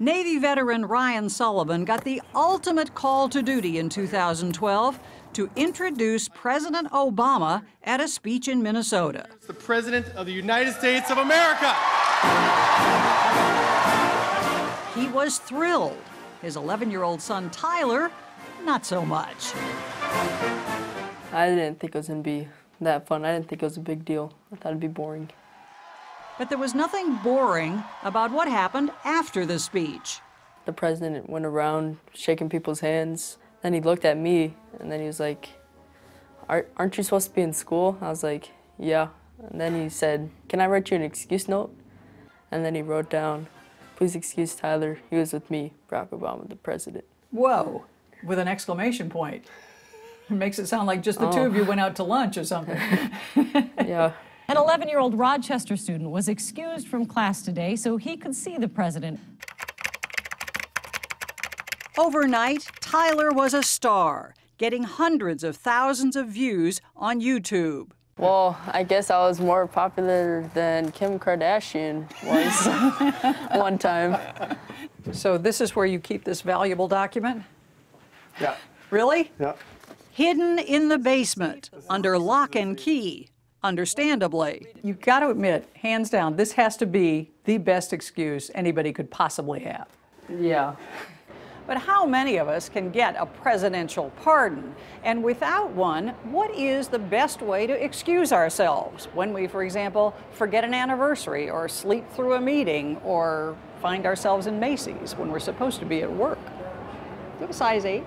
Navy veteran Ryan Sullivan got the ultimate call to duty in 2012 to introduce President Obama at a speech in Minnesota. It's the President of the United States of America. He was thrilled. His 11-year-old son, Tyler, not so much. I didn't think it was going to be that fun. I didn't think it was a big deal. I thought it'd be boring. But there was nothing boring about what happened after the speech. The president went around shaking people's hands. Then he looked at me, and then he was like, aren't you supposed to be in school? I was like, yeah. And then he said, can I write you an excuse note? And then he wrote down, please excuse Tyler. He was with me, Barack Obama, the president. Whoa, with an exclamation point. It makes it sound like just the two of you went out to lunch or something. Yeah. An 11-year-old Rochester student was excused from class today so he could see the president. Overnight, Tyler was a star, getting hundreds of thousands of views on YouTube. Well, I guess I was more popular than Kim Kardashian was one time. So this is where you keep this valuable document? Yeah. Really? Yeah. Hidden in the basement, under lock and key, understandably. You've got to admit, hands down, this has to be the best excuse anybody could possibly have. Yeah. But how many of us can get a presidential pardon? And without one, what is the best way to excuse ourselves when we, for example, forget an anniversary or sleep through a meeting or find ourselves in Macy's when we're supposed to be at work? Do you have a size 8?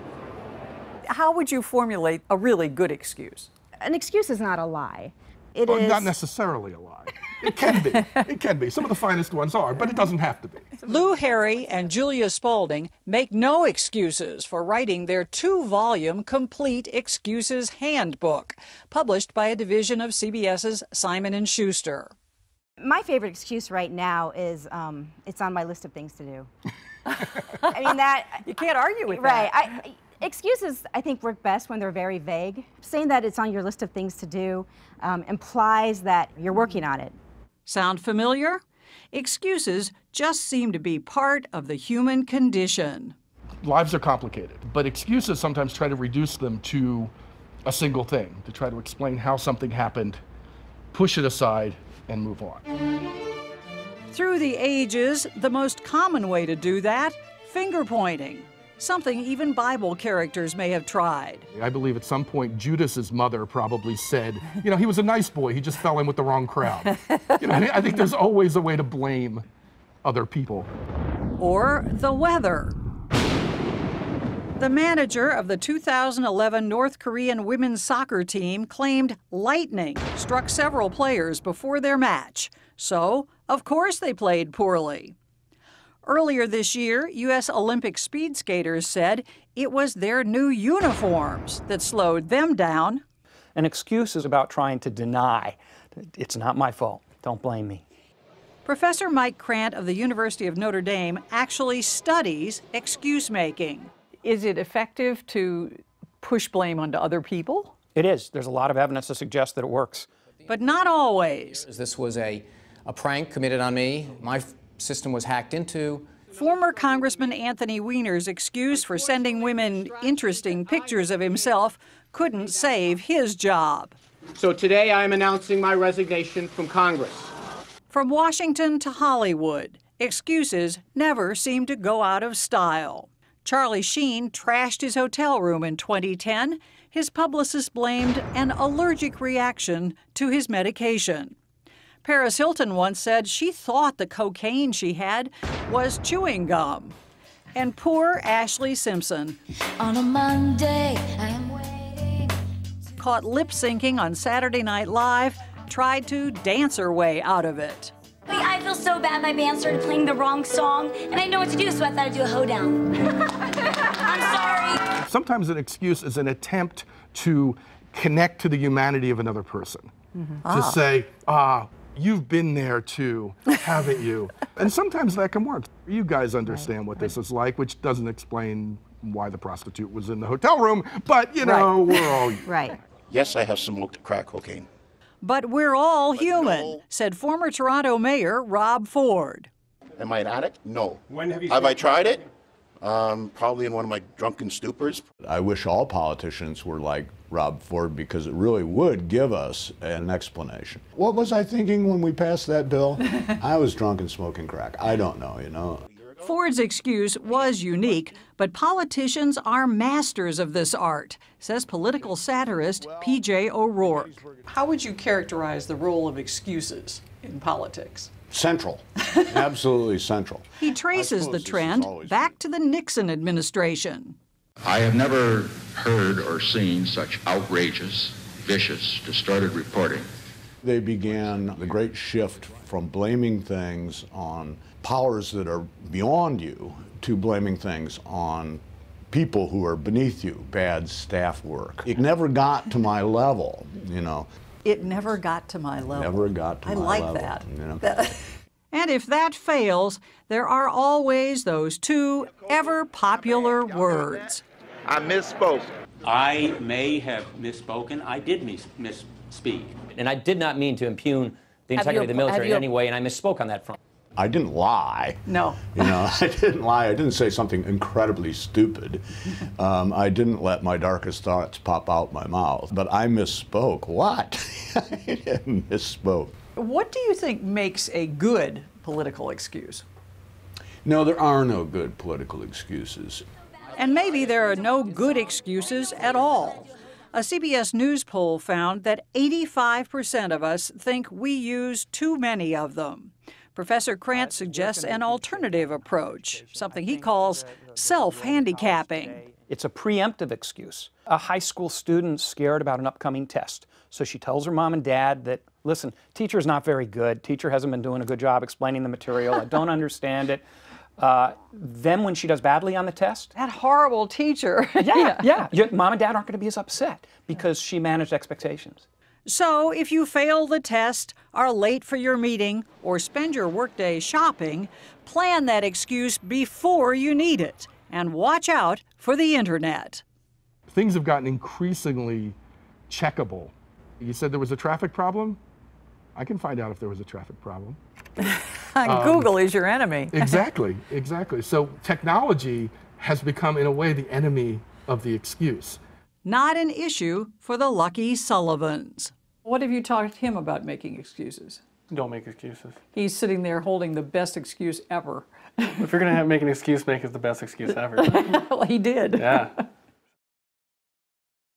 How would you formulate a really good excuse? An excuse is not a lie. It Well, is not necessarily a lie. It can be. It can be. Some of the finest ones are, but it doesn't have to be. Lou Harry and Julia Spaulding make no excuses for writing their 2-volume Complete Excuses Handbook, published by a division of CBS's Simon & Schuster. My favorite excuse right now is it's on my list of things to do. I mean, that You can't argue with right. that. Excuses, I think, work best when they're very vague. Saying that it's on your list of things to do implies that you're working on it. Sound familiar? Excuses just seem to be part of the human condition. Lives are complicated, but excuses sometimes try to reduce them to a single thing, to try to explain how something happened, push it aside, and move on. Through the ages, the most common way to do that, finger pointing. Something even Bible characters may have tried. I believe at some point Judas's mother probably said, you know, he was a nice boy, he just fell in with the wrong crowd. You know, I think there's always a way to blame other people. Or the weather. The manager of the 2011 North Korean women's soccer team claimed lightning struck several players before their match. So, of course they played poorly. Earlier this year, U.S. Olympic speed skaters said it was their new uniforms that slowed them down. An excuse is about trying to deny. It's not my fault. Don't blame me. Professor Mike Krant of the University of Notre Dame actually studies excuse-making. Is it effective to push blame onto other people? It is. There's a lot of evidence to suggest that it works. But not always. This was a prank committed on me. My system was hacked into. Former Congressman Anthony Weiner's excuse for sending women interesting pictures of himself couldn't save his job. So today I am announcing my resignation from Congress. From Washington to Hollywood, excuses never seem to go out of style. Charlie Sheen trashed his hotel room in 2010. His publicist blamed an allergic reaction to his medication. Paris Hilton once said she thought the cocaine she had was chewing gum. And poor Ashley Simpson, on a Monday, I am waiting. Caught lip-syncing on Saturday Night Live, tried to dance her way out of it. I feel so bad my band started playing the wrong song, and I didn't know what to do, so I thought I'd do a hoedown. I'm sorry. Sometimes an excuse is an attempt to connect to the humanity of another person. To say, you've been there too, haven't you? And sometimes that can work. You guys understand what this is like, which doesn't explain why the prostitute was in the hotel room, but you know, we're all Right. Yes, I have smoked crack cocaine. But we're all human, said former Toronto Mayor Rob Ford. Am I an addict? No. When have you I tried it? Probably in one of my drunken stupors. I wish all politicians were like Rob Ford, because it really would give us an explanation. What was I thinking when we passed that bill? I was drunk and smoking crack. I don't know, you know. Ford's excuse was unique, but politicians are masters of this art, says political satirist P.J. O'Rourke. How would you characterize the role of excuses in politics? Central, absolutely central. He traces the trend back to the Nixon administration. I have never heard or seen such outrageous, vicious, distorted reporting. They began the great shift from blaming things on powers that are beyond you to blaming things on people who are beneath you, bad staff work. It never got to my level, you know. It never got to my level. Never got to my level. I like that. You know? And if that fails, there are always those two ever-popular words. I misspoke. I may have misspoken. I did misspeak. And I did not mean to impugn the integrity of the military in any way, and I misspoke on that front. I didn't lie. No. You know, I didn't lie. I didn't say something incredibly stupid. I didn't let my darkest thoughts pop out my mouth. But I misspoke. What? I misspoke. What do you think makes a good political excuse? No, there are no good political excuses. And maybe there are no good excuses at all. A CBS News poll found that 85% of us think we use too many of them. Professor Krantz suggests an alternative approach, something he calls self-handicapping. It's a preemptive excuse. A high school student's scared about an upcoming test, so she tells her mom and dad that, listen, teacher's not very good. Teacher hasn't been doing a good job explaining the material. I don't understand it. Then when she does badly on the test... That horrible teacher. Yeah. Mom and dad aren't going to be as upset because she managed expectations. So if you fail the test, are late for your meeting, or spend your workday shopping, plan that excuse before you need it, and watch out for the internet. Things have gotten increasingly checkable. You said there was a traffic problem? I can find out if there was a traffic problem. Google is your enemy. Exactly. So technology has become, in a way, the enemy of the excuse. Not an issue for the lucky Sullivans. What have you talked to him about making excuses? Don't make excuses. He's sitting there holding the best excuse ever. If you're going to make an excuse, make it the best excuse ever. Well, he did. Yeah.